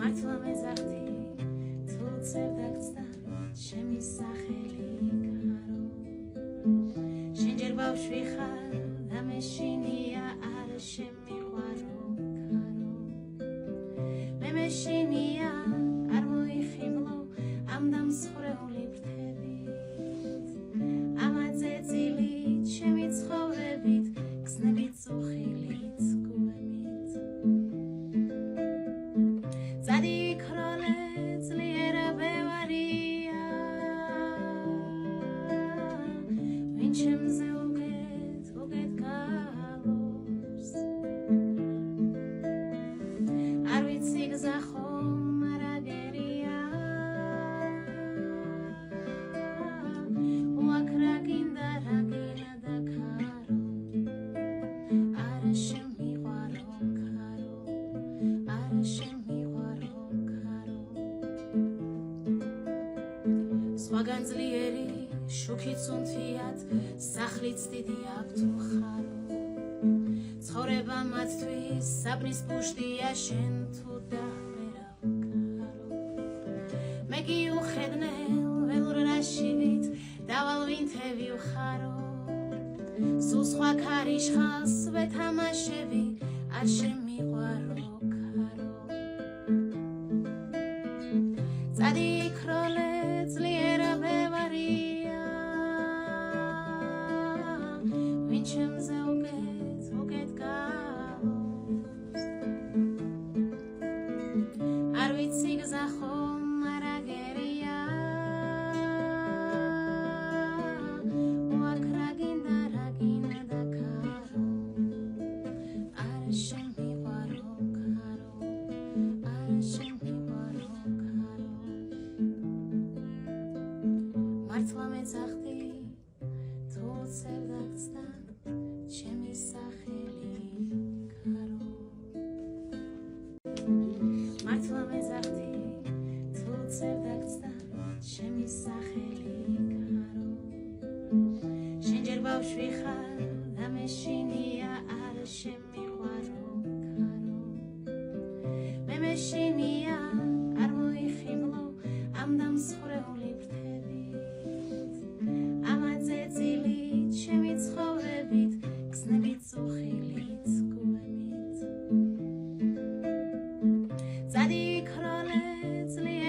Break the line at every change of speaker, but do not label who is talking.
მართლა მეზახდი თუ წერდაგცდა ჩემი სახელი გარო შენ ჯერ ბავშვი ხარ და მეშინია არ შემიყვარო გარო მე მეშინია არ მოიხიბლო ამ დამსხვრეული ფრთებით ამაზე წილით ჩემი ცხოვრებით გზნებით წუხილით გუებით წადი ქროლე ძლიერა ბევარია ვინ ჩემზე უგეთ გალობს არ ვიცი გზა ხომ არაგერია უაქ რა გინდა რა გინდა და ქარო არა შემიყვარო ქარო არა შემიყვარო ქარო სხვაგან ძლიერი შუქიც უნთიათ სახლიც დიდი აქვთ მხარო ცხოვრება მათთვის საპნის პუშტია შენ თუ დაჰვერავ ქარო მე გიუხედნელ ველურ რაშივით დავალ ვინთევი ვხარო სულ სხვა ქარიშხალს ვეთამაშები არ შემიყვარო ქარო წადი ქროლე ძლიერა ბევარია ვინ ჩემზე უგეთ გალობს არ ვიცი გზა ხომ არაგერია უაქ რა გინდა რა გინდა და ქარო არა შემიყვარო ქარო არა შემიყვარო ქარო მართლა მეძახდი თუ წერდაგცდა ჩემი სახელი გარო მართლა მეძახდი თუ წერდაგცდა ჩემი სახელი გარო შენ ჯერ ბავშვი ხარ და მეშინია არ შემიყვარო გარო მე მეშინია არ მოიხიბლო ამ დამსხვრეული ფრთებით ამაზე წილით ჩემი ცხოვრებით გზნებით წუხილით გუებით წადი ქროლე ძლიერა